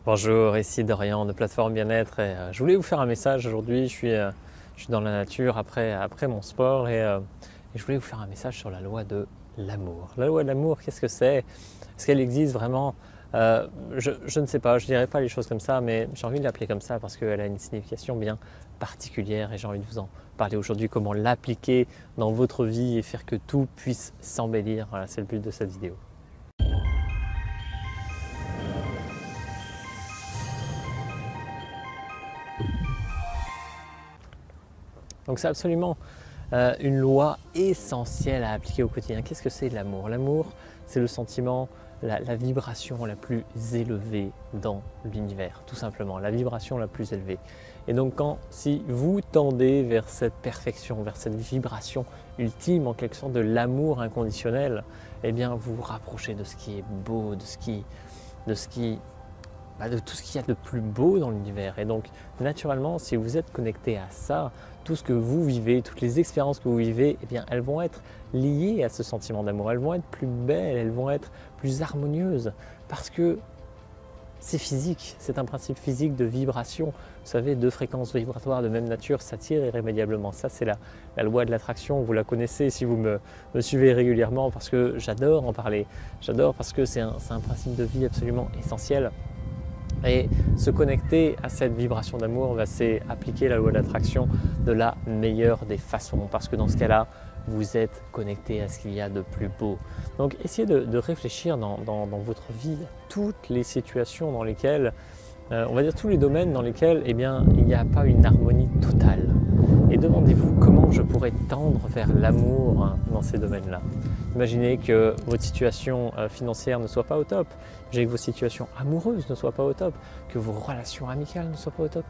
Bonjour, ici Dorian de Plateforme Bien-être et je voulais vous faire un message aujourd'hui. Je suis dans la nature après mon sport et je voulais vous faire un message sur la loi de l'amour. La loi de l'amour, qu'est-ce que c'est? Est-ce qu'elle existe vraiment? Je ne sais pas, je ne dirais pas les choses comme ça, mais j'ai envie de l'appeler comme ça parce qu'elle a une signification bien particulière et j'ai envie de vous en parler aujourd'hui, comment l'appliquer dans votre vie et faire que tout puisse s'embellir. Voilà, c'est le but de cette vidéo. Donc c'est absolument une loi essentielle à appliquer au quotidien. Qu'est-ce que c'est l'amour? L'amour, c'est le sentiment, la vibration la plus élevée dans l'univers, tout simplement, la vibration la plus élevée. Et donc si vous tendez vers cette perfection, vers cette vibration ultime, en quelque sorte de l'amour inconditionnel, eh bien vous vous rapprochez de ce qui est beau, de tout ce qu'il y a de plus beau dans l'univers. Et donc, naturellement, si vous êtes connecté à ça, tout ce que vous vivez, toutes les expériences que vous vivez, eh bien, elles vont être liées à ce sentiment d'amour. Elles vont être plus belles, elles vont être plus harmonieuses parce que c'est physique, c'est un principe physique de vibration. Vous savez, deux fréquences vibratoires de même nature s'attirent irrémédiablement. Ça, c'est la loi de l'attraction. Vous la connaissez si vous me suivez régulièrement parce que j'adore en parler. J'adore parce que c'est un principe de vie absolument essentiel. Et se connecter à cette vibration d'amour, c'est appliquer la loi de l'attraction de la meilleure des façons. Parce que dans ce cas-là, vous êtes connecté à ce qu'il y a de plus beau. Donc essayez de réfléchir dans votre vie à toutes les situations dans lesquelles, on va dire tous les domaines dans lesquels il n'y a pas une harmonie totale. Et demandez-vous comment je pourrais tendre vers l'amour dans ces domaines-là. Imaginez que votre situation financière ne soit pas au top, imaginez que vos situations amoureuses ne soient pas au top, que vos relations amicales ne soient pas au top,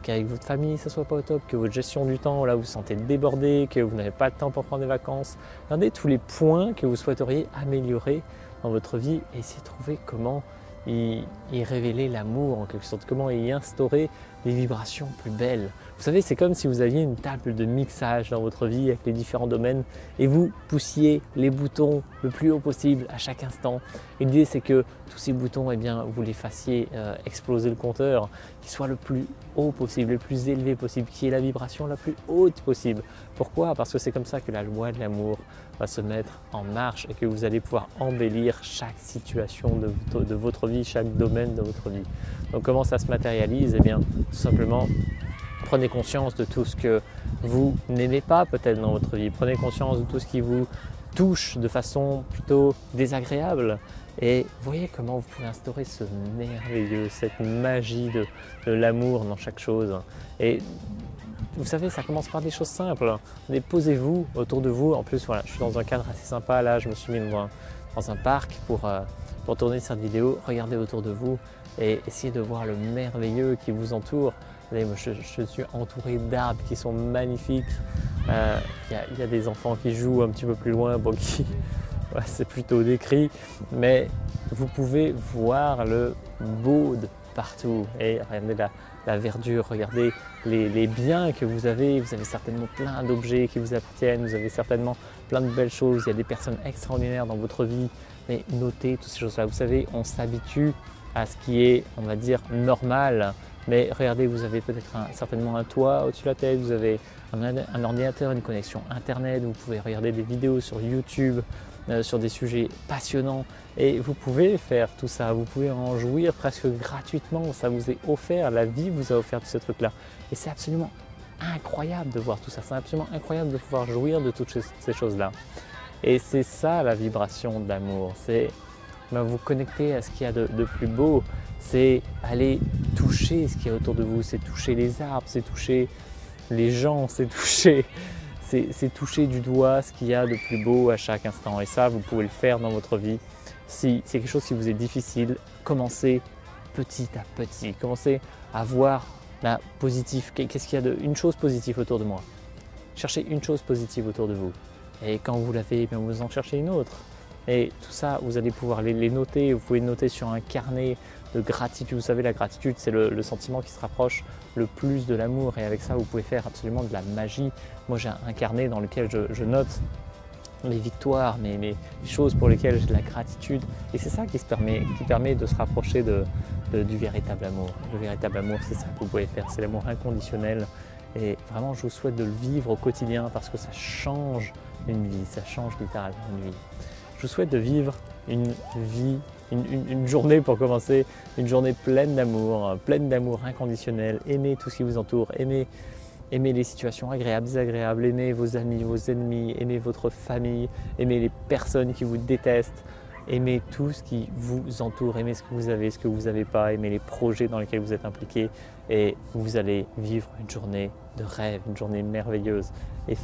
qu'avec votre famille ça ne soit pas au top, que votre gestion du temps, là vous vous sentez débordé, que vous n'avez pas de temps pour prendre des vacances. Regardez tous les points que vous souhaiteriez améliorer dans votre vie et essayez de trouver comment y révéler l'amour en quelque sorte, comment y instaurer des vibrations plus belles. Vous savez, c'est comme si vous aviez une table de mixage dans votre vie avec les différents domaines et vous poussiez les boutons le plus haut possible à chaque instant. Et l'idée, c'est que tous ces boutons, vous les fassiez exploser le compteur, qu'il soit le plus haut possible, le plus élevé possible, qui ait la vibration la plus haute possible. Pourquoi? Parce que c'est comme ça que la loi de l'amour va se mettre en marche et que vous allez pouvoir embellir chaque situation de votre vie, chaque domaine de votre vie. Donc comment ça se matérialise? Eh bien, tout simplement, prenez conscience de tout ce que vous n'aimez pas peut-être dans votre vie. Prenez conscience de tout ce qui vous touche de façon plutôt désagréable et voyez comment vous pouvez instaurer ce merveilleux, cette magie de l'amour dans chaque chose. Et vous savez, ça commence par des choses simples. Mais posez-vous autour de vous. En plus, voilà, je suis dans un cadre assez sympa. Là, je me suis mis dans un parc pour tourner cette vidéo. Regardez autour de vous et essayez de voir le merveilleux qui vous entoure. Je suis entouré d'arbres qui sont magnifiques. Il y a des enfants qui jouent un petit peu plus loin, c'est plutôt des cris, mais vous pouvez voir le beau de partout. Et regardez la verdure, regardez les biens que vous avez. Vous avez certainement plein d'objets qui vous appartiennent, vous avez certainement plein de belles choses. Il y a des personnes extraordinaires dans votre vie, mais notez toutes ces choses-là. Vous savez, on s'habitue à ce qui est, on va dire, normal. Mais regardez, vous avez peut-être certainement un toit au-dessus de la tête, vous avez un ordinateur, une connexion internet, vous pouvez regarder des vidéos sur YouTube sur des sujets passionnants et vous pouvez faire tout ça, vous pouvez en jouir presque gratuitement, ça vous est offert, la vie vous a offert tout ce truc-là. Et c'est absolument incroyable de voir tout ça, c'est absolument incroyable de pouvoir jouir de toutes ces choses-là. Et c'est ça la vibration de l'amour, c'est vous connecter à ce qu'il y a de plus beau, c'est aller toucher ce qu'il y a autour de vous, c'est toucher les arbres, c'est toucher les gens, c'est toucher du doigt ce qu'il y a de plus beau à chaque instant. Et ça, vous pouvez le faire dans votre vie. Si c'est quelque chose qui vous est difficile, commencez petit à petit, commencez à voir la positive. Qu'est-ce qu'il y a une chose positive autour de moi? Cherchez une chose positive autour de vous. Et quand vous l'avez, vous en cherchez une autre. Et tout ça, vous allez pouvoir les noter. Vous pouvez noter sur un carnet de gratitude. Vous savez, la gratitude, c'est le sentiment qui se rapproche le plus de l'amour. Et avec ça, vous pouvez faire absolument de la magie. Moi, j'ai un carnet dans lequel je note mes victoires, mes choses pour lesquelles j'ai de la gratitude. Et c'est ça qui permet de se rapprocher de du véritable amour. Le véritable amour, c'est ça que vous pouvez faire, c'est l'amour inconditionnel. Et vraiment, je vous souhaite de le vivre au quotidien parce que ça change une vie, ça change littéralement une vie. Je vous souhaite de vivre une vie, une journée pour commencer, une journée pleine d'amour inconditionnel. Aimez tout ce qui vous entoure, aimez les situations agréables, désagréables, aimez vos amis, vos ennemis, aimez votre famille, aimez les personnes qui vous détestent. Aimez tout ce qui vous entoure, aimez ce que vous avez, ce que vous n'avez pas, aimez les projets dans lesquels vous êtes impliqués et vous allez vivre une journée de rêve, une journée merveilleuse. Et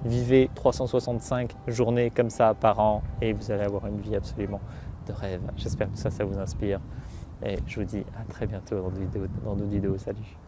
vivez 365 journées comme ça par an et vous allez avoir une vie absolument de rêve. J'espère que ça vous inspire et je vous dis à très bientôt dans d'autres vidéos. Salut!